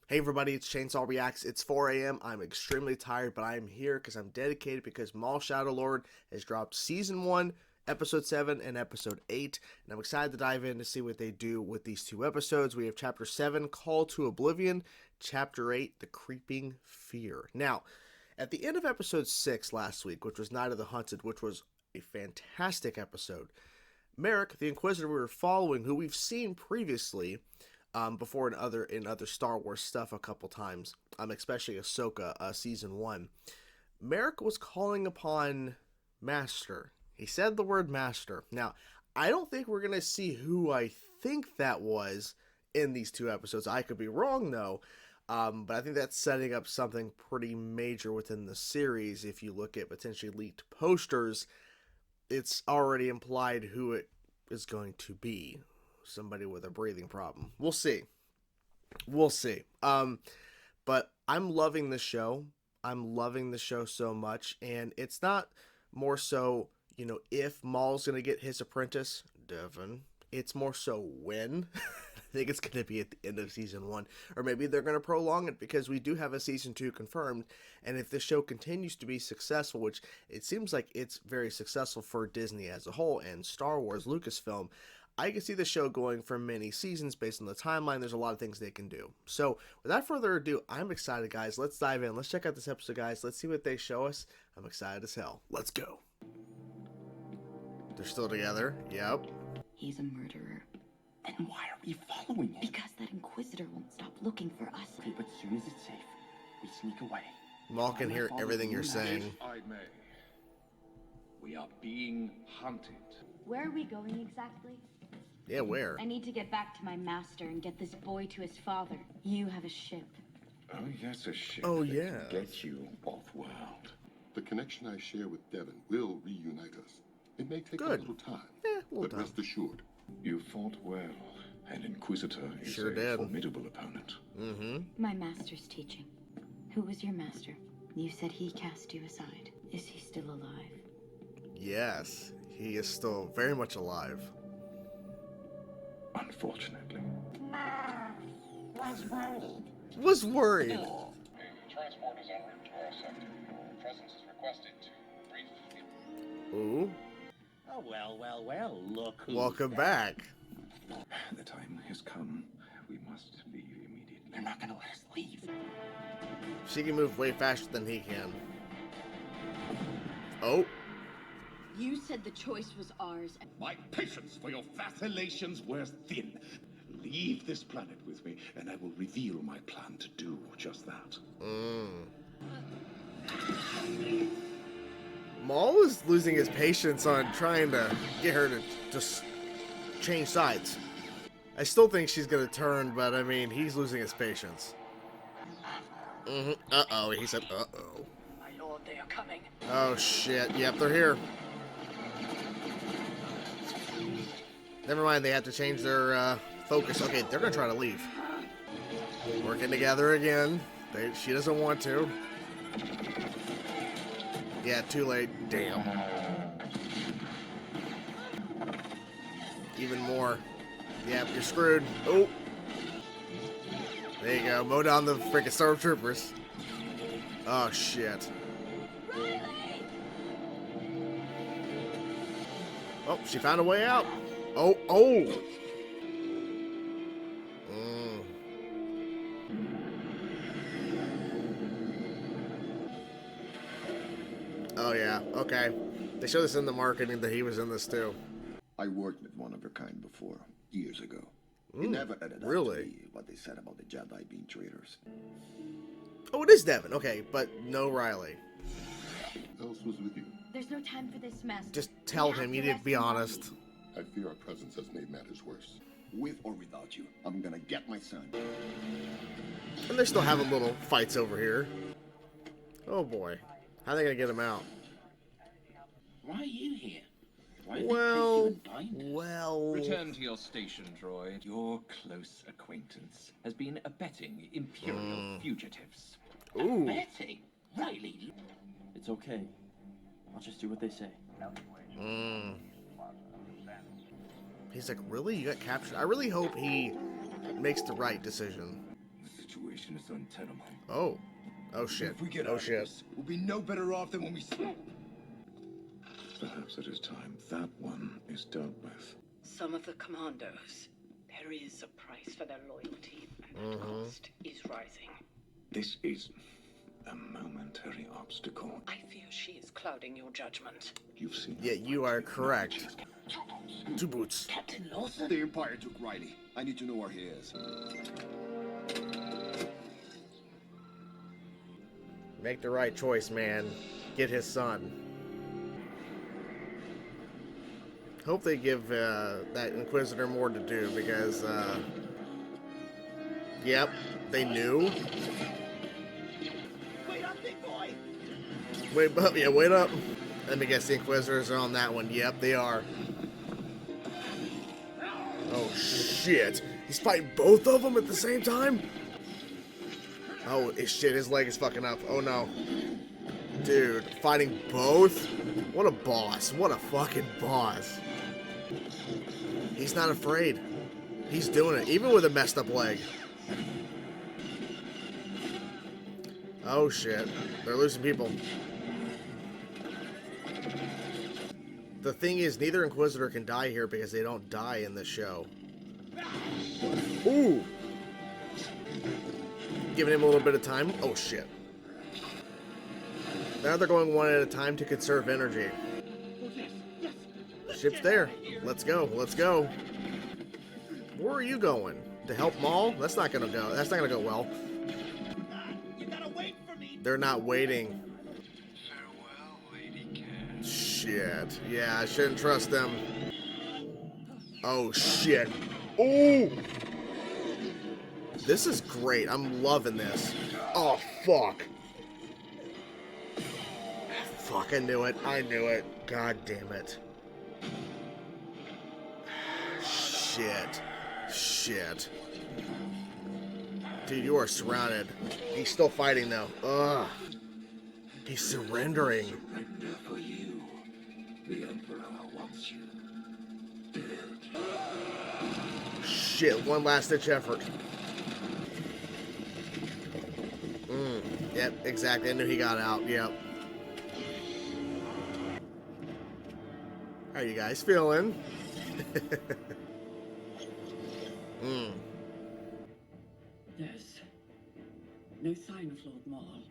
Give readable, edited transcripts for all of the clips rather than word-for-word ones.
Hey everybody, it's Chainsaw Reacts. It's 4 a.m. I'm extremely tired, but I'm here because I'm dedicated because Maul Shadow Lord has dropped Season 1, Episode 7, and Episode 8. And I'm excited to dive in to see what they do with these two episodes. We have Chapter 7, Call to Oblivion, Chapter 8, The Creeping Fear. Now, at the end of Episode 6 last week, which was Night of the Hunted, which was a fantastic episode, Merrick, the Inquisitor we were following, who we've seen previously before in other Star Wars stuff a couple times, especially Ahsoka Season 1, Merrick was calling upon Master. He said the word Master. Now, I don't think we're going to see who I think that was in these two episodes. I could be wrong, though. But I think that's setting up something pretty major within the series. If you look at potentially leaked posters, it's already implied who it is going to be. Somebody with a breathing problem. We'll see. But I'm loving the show. I'm loving the show so much. And it's not more so, if Maul's going to get his apprentice, Devin. It's more so when. I think it's going to be at the end of Season 1. Or maybe they're going to prolong it because we do have a Season 2 confirmed. And if the show continues to be successful, which it seems like it's very successful for Disney as a whole and Star Wars, Lucasfilm, I can see the show going for many seasons based on the timeline. There's a lot of things they can do. So, without further ado, I'm excited, guys. Let's dive in. Let's check out this episode, guys. Let's see what they show us. I'm excited as hell. Let's go. They're still together. Yep. He's a murderer. Then why are we following him? Because that Inquisitor won't stop looking for us. Okay, but as soon as it's safe, we sneak away. Maul can hear everything you're saying. If I may, we are being hunted. Where are we going exactly? Yeah, where? I need to get back to my master and get this boy to his father. You have a ship. Oh, yes, a ship. Oh, that yeah. can get you off-world. The connection I share with Devin will reunite us. It may take a Good. little time, A little but time. rest assured. You fought well. An Inquisitor is Sure a did. formidable opponent. Mm-hmm. My master's teaching. Who was your master? You said he cast you aside. Is he still alive? Yes, he is still very much alive. Unfortunately. Was worried. Transport is en route to our sector. Your presence is requested to brief. Ooh. Oh, well, look who's Welcome back. The time has come. We must leave immediately. They're not gonna let us leave. She can move way faster than he can. Oh. You said the choice was ours. My patience for your vacillations wears thin. Leave this planet with me, and I will reveal my plan to do just that. Maul is losing his patience on trying to get her to just change sides. I still think she's gonna turn, but I mean, he's losing his patience. Uh-oh, he said uh-oh. My lord, they are coming. Oh shit, yep, they're here. Never mind, they have to change their focus. Okay, they're gonna try to leave. Working together again. She doesn't want to. Yeah, too late. Damn. Even more. Yep, you're screwed. Oh. There you go. Mow down the freaking stormtroopers. Oh, shit. Riley! Oh, she found a way out. Oh. Oh, yeah. Okay. They showed this in the marketing that he was in this, too. I worked with one of your kind before, years ago. It never added up really? to me what they said about the Jedi being traitors. Oh, it is Devin. Okay, but no Riley. Who else was with you? There's no time for this, Master. Just tell We have him. You to need to rest be and honest. I fear our presence has made matters worse. With or without you, I'm gonna get my son. And they're still having little fights over here. Oh, boy. How are they going to get him out? Why are you here? Why did Well, they place you in blind? Return to your station, droid. Your close acquaintance has been abetting Imperial fugitives. Ooh. Betting? Riley? It's okay. I'll just do what they say. He's like, really? You got captured? I really hope he makes the right decision. The situation is untenable. Oh. Oh shit. If we get Oh out shit. of this, we'll be no better off than when we... Perhaps it is time that one is dealt with. Some of the commandos. There is a price for their loyalty, and that cost is rising. This is a momentary obstacle. I fear she is clouding your judgment. You've seen. Yeah, you are correct. Two boots. Captain Lawson? The Empire took Riley. I need to know where he is. Make the right choice, man. Get his son. Hope they give that Inquisitor more to do because, yep, they knew. Wait up, big boy! Wait up, yeah, wait up. Let me guess, the Inquisitors are on that one. Yep, they are. Oh, shit. He's fighting both of them at the same time? Oh, shit, his leg is fucking up. Oh, no. Dude, fighting both? What a boss. What a fucking boss. He's not afraid. He's doing it, even with a messed up leg. Oh, shit. They're losing people. The thing is, neither Inquisitor can die here because they don't die in this show. Ooh! Giving him a little bit of time. Oh, shit. Now they're going one at a time to conserve energy. Ship's there. Let's go. Let's go. Where are you going? To help Maul? That's not gonna go. That's not gonna go well. You gotta wait for me! They're not waiting. Farewell, Lady Cat. Shit. Yeah, I shouldn't trust them. Oh, shit. Ooh! This is great. I'm loving this. Oh, fuck. Fuck, I knew it. I knew it. God damn it. Shit. Shit. Dude, you are surrounded. He's still fighting, though. Ugh. He's surrendering. Surrender for you. The Emperor wants you dead. Shit, one last-ditch effort. Yep, exactly. I knew he got out. Yep. How are you guys feeling? There's no sign of Lord Maul.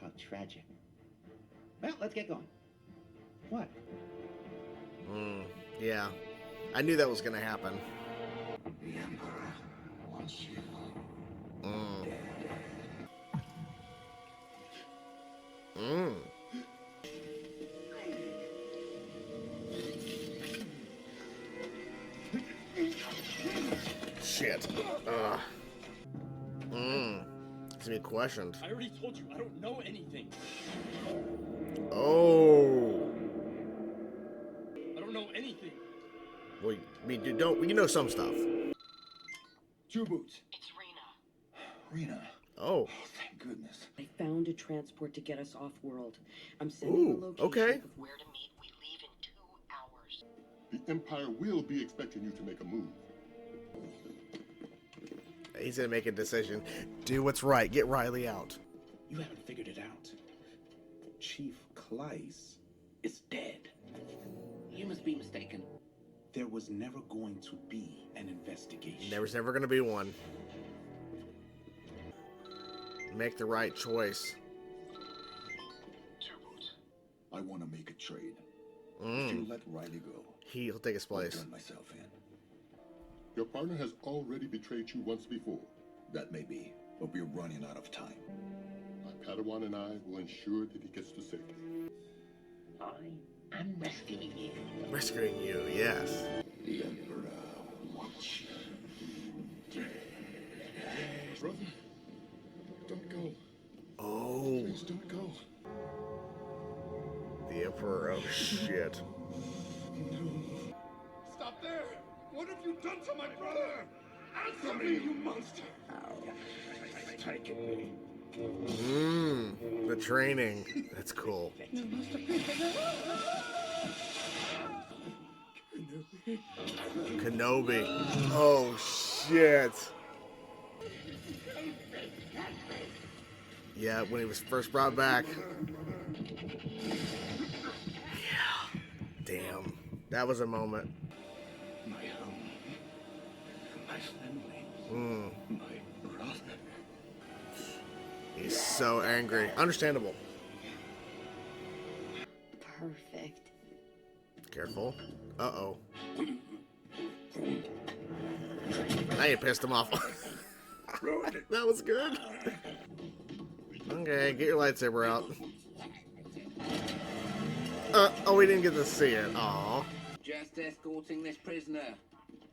How tragic. Well, let's get going. What? Yeah. I knew that was gonna happen. The Emperor wants you. Shit. It's me questioned. I already told you, I don't know anything. Oh. I don't know anything. Well, you don't. You know some stuff. Two boots. It's Rena. Rena. Oh. Oh, thank goodness. I found a transport to get us off-world. I'm sending a Ooh, location okay. Of where to meet, we leave in 2 hours. The Empire will be expecting you to make a move. He's gonna make a decision. Do what's right. Get Riley out. You haven't figured it out. Chief Kleiss is dead. You must be mistaken. There was never going to be an investigation. There's never gonna be one. Make the right choice. Two boots. I want to make a trade. If you let Riley go, He'll take his I'll place. turn myself in. Your partner has already betrayed you once before. That may be, but we're running out of time. My Padawan and I will ensure that he gets to safety. I'm rescuing you. Rescuing you, yes. The Emperor wants you. Brother, don't go. Oh, Please don't go. the Emperor. Oh shit. Stop there! What have you done to my brother? Answer me, you monster! Take it. The training. That's cool. Kenobi. Oh shit. Yeah, when he was first brought back. Yeah. Damn. That was a moment. My home. My family. My brother. He's so angry. Understandable. Perfect. Careful. Uh-oh. Now you pissed him off. That was good. Okay, get your lightsaber out. Oh, we didn't get to see it. Aw. Just escorting this prisoner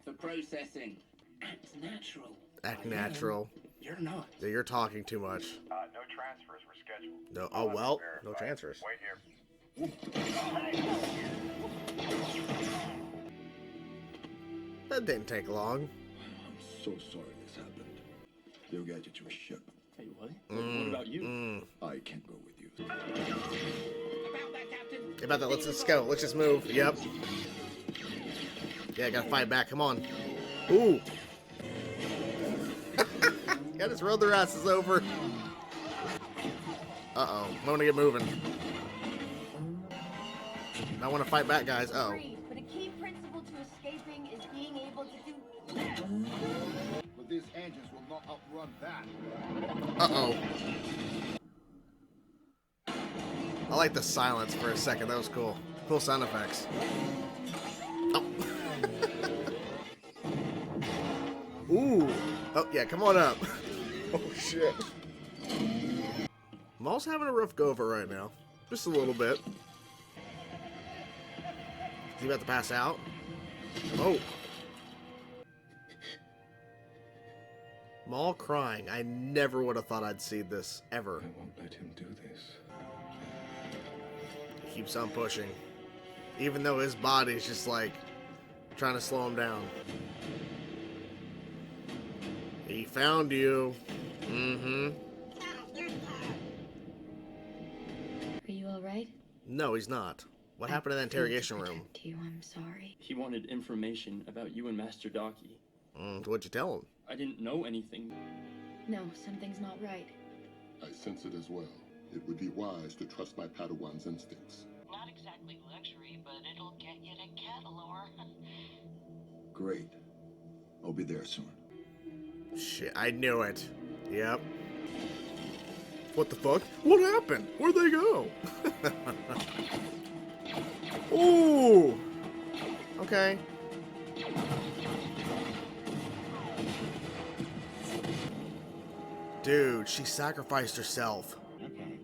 for processing. Act natural. Act natural. You're not. Yeah, you're talking too much. No transfers were scheduled. No. Oh, well. No transfers. Wait here. That didn't take long. I'm so sorry this happened. They'll get you to a ship. Hey, what? What about you? I can't go with you. About that, let's just go. Let's just move. Yep. Yeah, gotta fight back. Come on. Ooh. Gotta just roll their asses over. Uh-oh. I want to get moving. I want to fight back, guys. Uh-oh. But a key principle to escaping is being able to do. But these engines will not outrun that. Uh-oh. I like the silence for a second. That was cool. Cool sound effects. Oh. Ooh. Oh, yeah, come on up. Oh, shit. Maul's having a rough go of it right now. Just a little bit. Is he about to pass out? Oh. Maul crying. I never would have thought I'd see this, ever. I won't let him do this. He keeps on pushing. Even though his body's just like trying to slow him down. He found you. Mm-hmm. Are you alright? No, he's not. What happened in that interrogation room? To you, I'm sorry. He wanted information about you and Master Daki. What'd you tell him? I didn't know anything. No, something's not right. I sense it as well. It would be wise to trust my Padawan's instincts. Not exactly luxury, but it'll get you to Catalor. Great. I'll be there soon. Shit, I knew it. Yep. What the fuck? What happened? Where'd they go? Ooh! Okay. Dude, she sacrificed herself. Okay.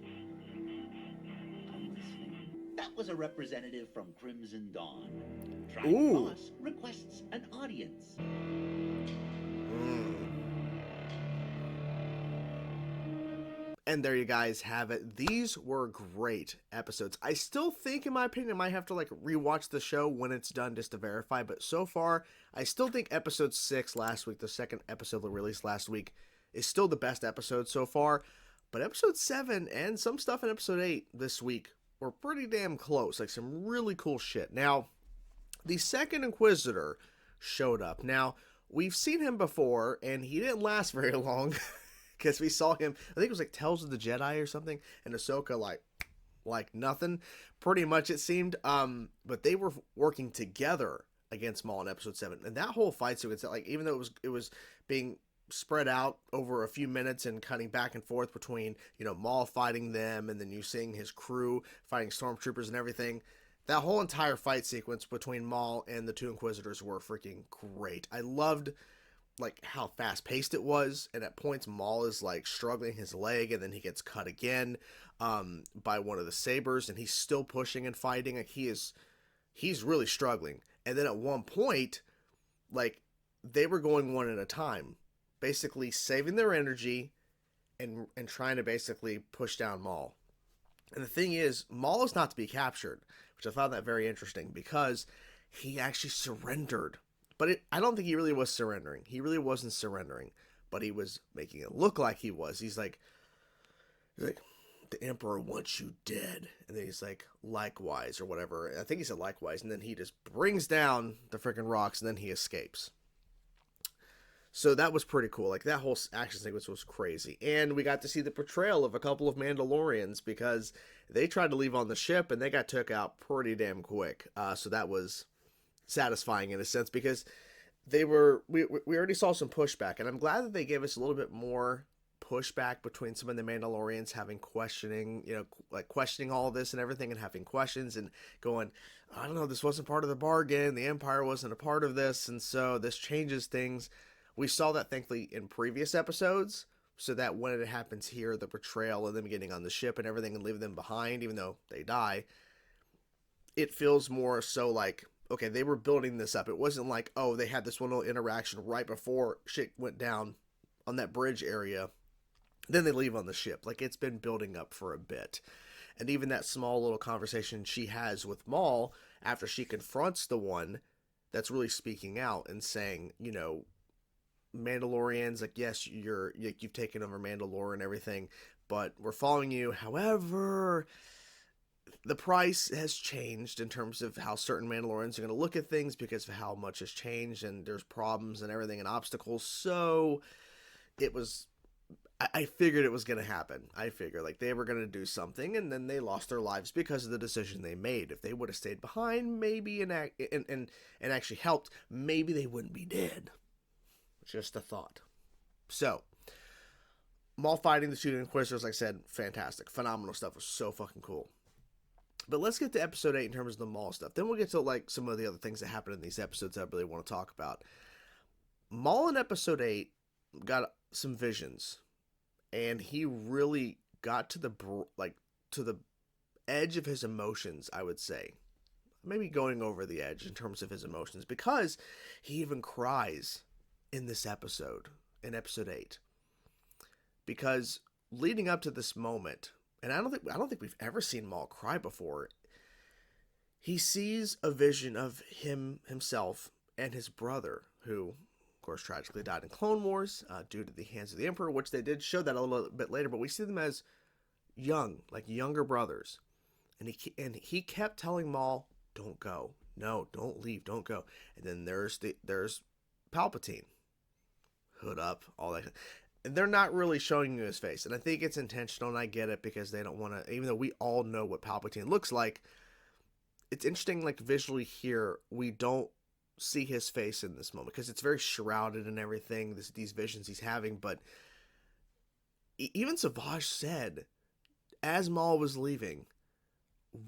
That was a representative from Crimson Dawn. Ooh. Boss requests an audience. And there you guys have it. These were great episodes. I still think, in my opinion, I might have to like rewatch the show when it's done just to verify. But so far, I still think episode 6 last week, the second episode that released last week, is still the best episode so far. But episode 7 and some stuff in episode 8 this week were pretty damn close. Like some really cool shit. Now, the second Inquisitor showed up. Now, we've seen him before, and he didn't last very long. Because we saw him, I think it was like Tales of the Jedi or something, and Ahsoka like nothing, pretty much it seemed. But they were working together against Maul in episode 7, and that whole fight sequence, like even though it was being spread out over a few minutes and cutting back and forth between Maul fighting them, and then you seeing his crew fighting stormtroopers and everything. That whole entire fight sequence between Maul and the two Inquisitors were freaking great. I loved like how fast paced it was, and at points Maul is like struggling his leg, and then he gets cut again by one of the sabers, and he's still pushing and fighting. Like he's really struggling. And then at one point, like they were going one at a time, basically saving their energy and trying to basically push down Maul. And the thing is, Maul is not to be captured, which I found that very interesting because he actually surrendered. But I don't think he really was surrendering. He really wasn't surrendering, but he was making it look like he was. He's like, the Emperor wants you dead. And then he's like, likewise, or whatever. I think he said likewise. And then he just brings down the freaking rocks, and then he escapes. So that was pretty cool. Like, that whole action sequence was crazy. And we got to see the portrayal of a couple of Mandalorians because they tried to leave on the ship and they got took out pretty damn quick. So that was satisfying in a sense because we already saw some pushback, and I'm glad that they gave us a little bit more pushback between some of the Mandalorians having questioning, like questioning all of this and everything and having questions and going, I don't know, this wasn't part of the bargain. The Empire wasn't a part of this. And so this changes things. We saw that thankfully in previous episodes, so that when it happens here, the portrayal of them getting on the ship and everything and leaving them behind, even though they die, it feels more so like, okay, they were building this up. It wasn't like, oh, they had this one little interaction right before shit went down on that bridge area. Then they leave on the ship. Like, it's been building up for a bit. And even that small little conversation she has with Maul after she confronts the one that's really speaking out and saying, Mandalorians, like, yes, you've taken over Mandalore and everything, but we're following you. However, the price has changed in terms of how certain Mandalorians are going to look at things because of how much has changed and there's problems and everything and obstacles. So I figured it was going to happen. I figured like they were going to do something, and then they lost their lives because of the decision they made. If they would have stayed behind, maybe and actually helped, maybe they wouldn't be dead. Just a thought. So, Maul fighting the Shooting Inquisitors, like I said, fantastic, phenomenal stuff. It was so fucking cool. But let's get to episode 8 in terms of the Maul stuff. Then we'll get to like some of the other things that happen in these episodes that I really want to talk about. Maul in episode 8 got some visions. And he really got to the edge of his emotions, I would say. Maybe going over the edge in terms of his emotions, because he even cries in this episode, in episode 8. Because leading up to this moment, and I don't think we've ever seen Maul cry before. He sees a vision of himself and his brother, who, of course, tragically died in Clone Wars due to the hands of the Emperor, which they did show that a little bit later, but we see them as younger brothers. And he kept telling Maul, don't go. No, don't leave, don't go. And then there's Palpatine. Hood up, all that. And they're not really showing you his face. And I think it's intentional, and I get it, because they don't want to, even though we all know what Palpatine looks like, it's interesting, like, visually here, we don't see his face in this moment because it's very shrouded and everything, these visions he's having. But even Savage said, as Maul was leaving,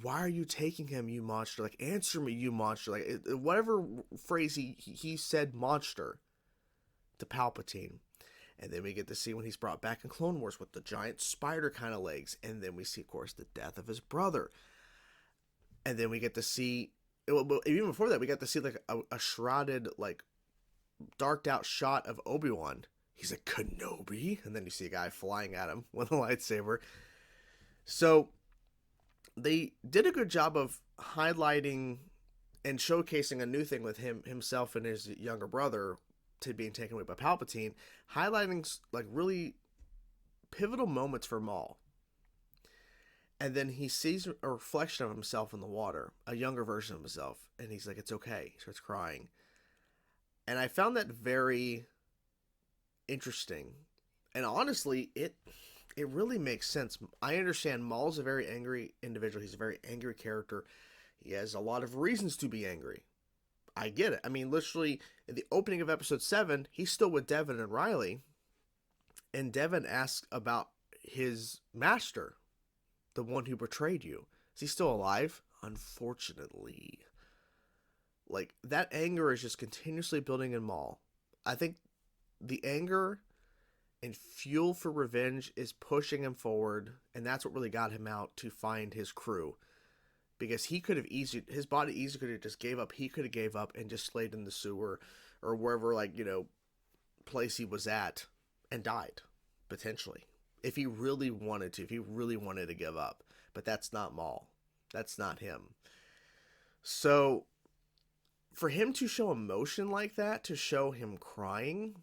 why are you taking him, you monster? Like, answer me, you monster. Like, whatever phrase he said, monster, to Palpatine. And then we get to see when he's brought back in Clone Wars with the giant spider kind of legs. And then we see, of course, the death of his brother. And then we get to see, even before that, we got to see like a shrouded, like, darked out shot of Obi-Wan. He's like, Kenobi? And then you see a guy flying at him with a lightsaber. So they did a good job of highlighting and showcasing a new thing with himself and his younger brother to being taken away by Palpatine, highlighting like really pivotal moments for Maul. And then he sees a reflection of himself in the water, a younger version of himself, and he's like, it's okay. He starts crying. And I found that very interesting. And honestly, it really makes sense. I understand Maul's a very angry individual. He's a very angry character. He has a lot of reasons to be angry. I get it. I mean, literally, in the opening of episode 7, he's still with Devin and Riley. And Devin asks about his master, the one who betrayed you. Is he still alive? Unfortunately. Like, that anger is just continuously building in Maul. I think the anger and fuel for revenge is pushing him forward, and that's what really got him out to find his crew. Because he could have his body easily could have just gave up. He could have gave up and just slayed in the sewer or wherever, like, place he was at and died, potentially. If he really wanted to give up. But that's not Maul. That's not him. So, for him to show emotion like that, to show him crying,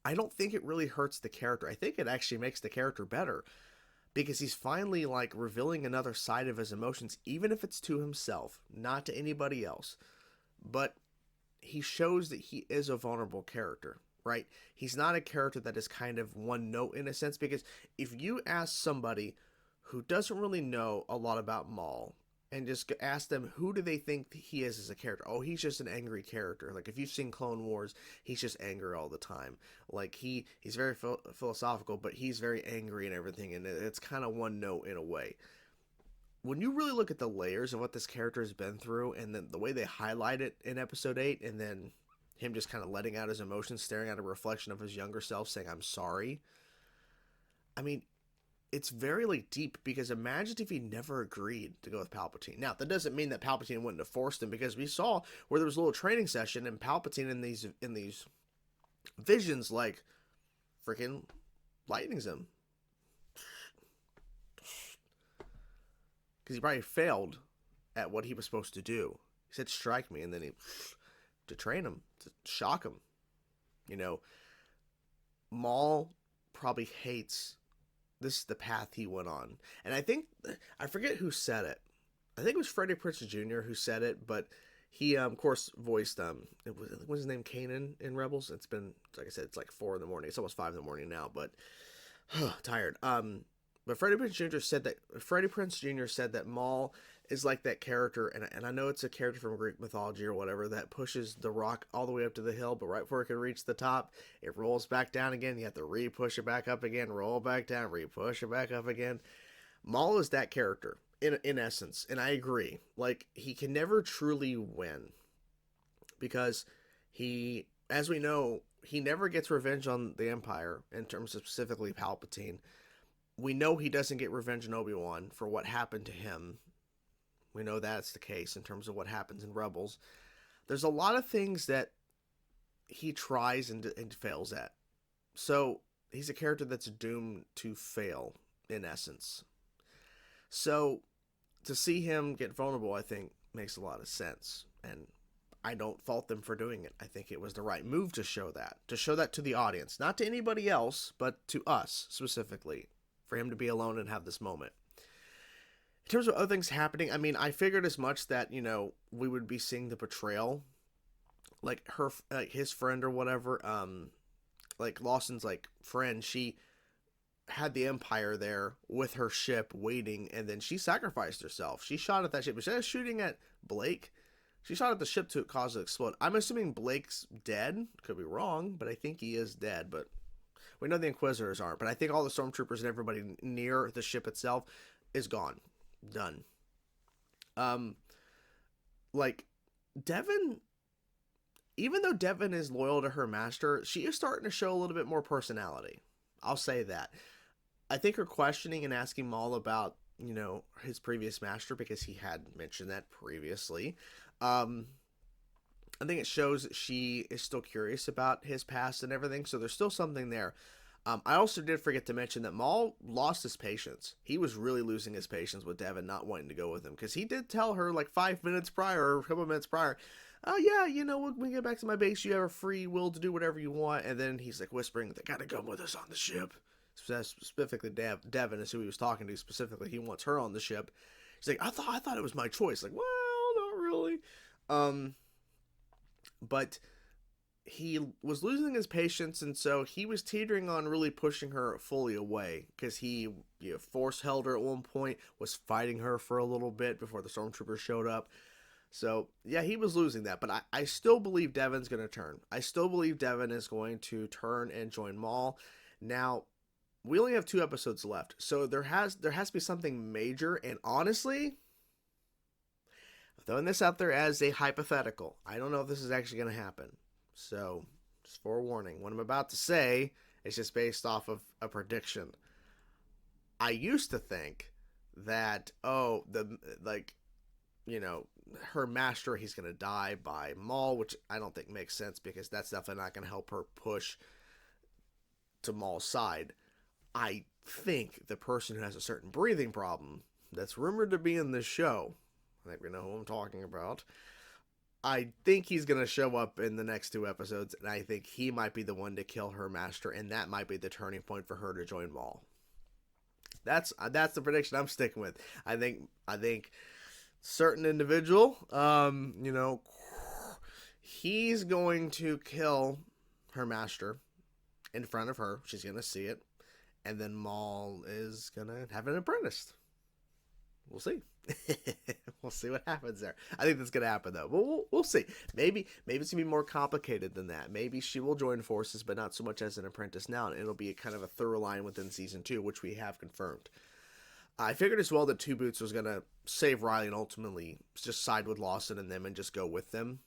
I don't think it really hurts the character. I think it actually makes the character better. Because he's finally, like, revealing another side of his emotions, even if it's to himself, not to anybody else. But he shows that he is a vulnerable character. right? He's not a character that is kind of one note in a sense, because if you ask somebody who doesn't really know a lot about Maul and just ask them who do they think he is as a character, oh, he's just an angry character. Like if you've seen Clone Wars, he's just angry all the time. Like he's very philosophical, but he's very angry and everything, and it's kind of one note in a way. When you really look at the layers of what this character has been through, and then the way they highlight it in episode 8, and then him just kind of letting out his emotions, staring at a reflection of his younger self saying, I'm sorry. I mean, it's very like deep, because imagine if he never agreed to go with Palpatine. Now, that doesn't mean that Palpatine wouldn't have forced him, because we saw where there was a little training session and Palpatine in these visions like freaking lightnings him. Because he probably failed at what he was supposed to do. He said, strike me, and then to train him, to shock him. You know, Maul probably hates this is the path he went on. And I forget who said it. I think it was Freddie Prinze Jr. who said it, but he, of course, voiced, what's his name, Kanan in Rebels? It's been, like I said, it's like 4 in the morning. It's almost 5 in the morning now, but tired. But Freddie Prinze Jr. said that Maul is like that character, and I know it's a character from Greek mythology or whatever, that pushes the rock all the way up to the hill, but right before it can reach the top, it rolls back down again. You have to re-push it back up again, roll back down, re-push it back up again. Maul is that character, in essence, and I agree. Like, he can never truly win, because he, as we know, he never gets revenge on the Empire, in terms of specifically Palpatine. We know he doesn't get revenge on Obi-Wan for what happened to him. We know that's the case in terms of what happens in Rebels. There's a lot of things that he tries and fails at. So he's a character that's doomed to fail, in essence. So to see him get vulnerable, I think, makes a lot of sense. And I don't fault them for doing it. I think it was the right move to show that to the audience. Not to anybody else, but to us specifically. For him to be alone and have this moment. In terms of other things happening, I mean, I figured as much that, you know, we would be seeing the betrayal. Like his friend or whatever, like Lawson's like friend, she had the Empire there with her ship waiting, and then she sacrificed herself. She shot at that ship. Instead of shooting at Blake, she shot at the ship to cause it to explode. I'm assuming Blake's dead. Could be wrong, but I think he is dead, but we know the Inquisitors aren't, but I think all the Stormtroopers and everybody near the ship itself is gone. Done. Like, Devin, even though Devin is loyal to her master, she is starting to show a little bit more personality. I'll say that. I think her questioning and asking Maul about, you know, his previous master, because he had mentioned that previously, I think it shows that she is still curious about his past and everything, so there's still something there. I also did forget to mention that Maul lost his patience. He was really losing his patience with Devin not wanting to go with him, because he did tell her like 5 minutes prior, or a couple minutes prior, oh yeah, you know, when we get back to my base, you have a free will to do whatever you want, and then he's like whispering, they gotta come with us on the ship. Specifically, Devin is who he was talking to. Specifically, he wants her on the ship. He's like, I thought it was my choice. Like, well, not really. But he was losing his patience, and so he was teetering on really pushing her fully away, because he, you know, force held her at one point, was fighting her for a little bit before the Stormtroopers showed up. So, yeah, he was losing that, but I still believe Devin's going to turn. I still believe Devin is going to turn and join Maul. Now, we only have 2 episodes left, so there has to be something major, and honestly, throwing this out there as a hypothetical, I don't know if this is actually going to happen. So, just forewarning, what I'm about to say is just based off of a prediction. I used to think that, her master, he's going to die by Maul, which I don't think makes sense, because that's definitely not going to help her push to Maul's side. I think the person who has a certain breathing problem that's rumored to be in this show, I think we know who I'm talking about, I think he's going to show up in the next 2 episodes, and I think he might be the one to kill her master, and that might be the turning point for her to join Maul. That's the prediction I'm sticking with. I think certain individual, he's going to kill her master in front of her. She's going to see it. And then Maul is going to have an apprentice. We'll see. We'll see what happens there. I think that's going to happen, though. We'll see. Maybe it's going to be more complicated than that. Maybe she will join forces, but not so much as an apprentice now. And it'll be kind of a thorough line within Season 2, which we have confirmed. I figured as well that Two Boots was going to save Riley and ultimately just side with Lawson and them and just go with them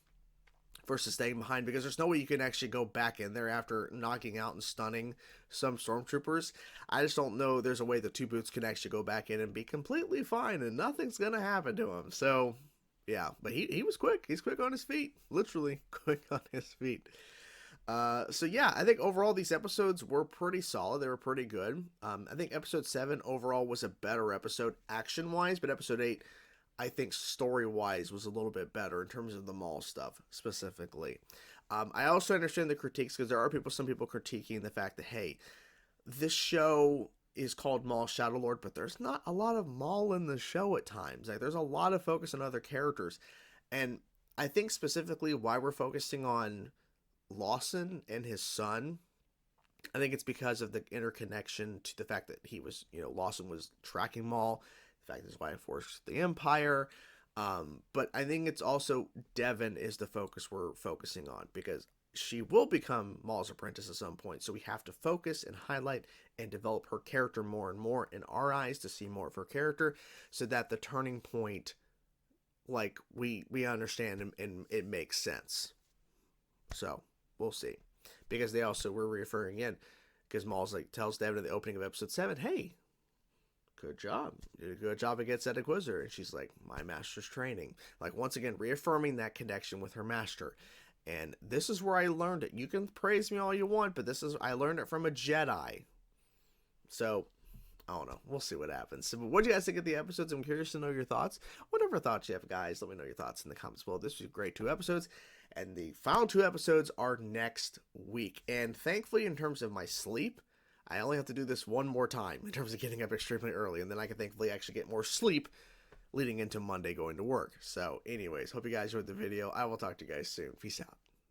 versus staying behind, because there's no way you can actually go back in there after knocking out and stunning some stormtroopers. I just don't know there's a way that Two Boots can actually go back in and be completely fine and nothing's going to happen to him. So, yeah, but he was quick. He's quick on his feet. Literally quick on his feet. So yeah, I think overall these episodes were pretty solid. They were pretty good. I think episode 7 overall was a better episode action-wise, but episode 8, I think story-wise was a little bit better in terms of the Maul stuff specifically. I also understand the critiques, because there are some people critiquing the fact that, hey, this show is called Maul Shadow Lord, but there's not a lot of Maul in the show at times. Like, there's a lot of focus on other characters. And I think specifically why we're focusing on Lawson and his son, I think it's because of the interconnection to the fact that he was, Lawson was tracking Maul, the fact that his wife works the Empire. But I think it's also Devin is the focus we're focusing on, because she will become Maul's apprentice at some point. So we have to focus and highlight and develop her character more and more in our eyes to see more of her character, so that the turning point, like, we understand and it makes sense. So we'll see, because they also were referring in, because Maul's like tells Devin at the opening of episode 7, hey, good job. You did a good job against that Inquisitor. And she's like, my master's training. Like, once again, reaffirming that connection with her master. And this is where I learned it. You can praise me all you want, but I learned it from a Jedi. So, I don't know. We'll see what happens. So, what do you guys think of the episodes? I'm curious to know your thoughts. Whatever thoughts you have, guys, let me know your thoughts in the comments below. This was a great 2 episodes. And the final 2 episodes are next week. And thankfully, in terms of my sleep, I only have to do this one more time in terms of getting up extremely early. And then I can thankfully actually get more sleep leading into Monday going to work. So anyways, hope you guys enjoyed the video. I will talk to you guys soon. Peace out.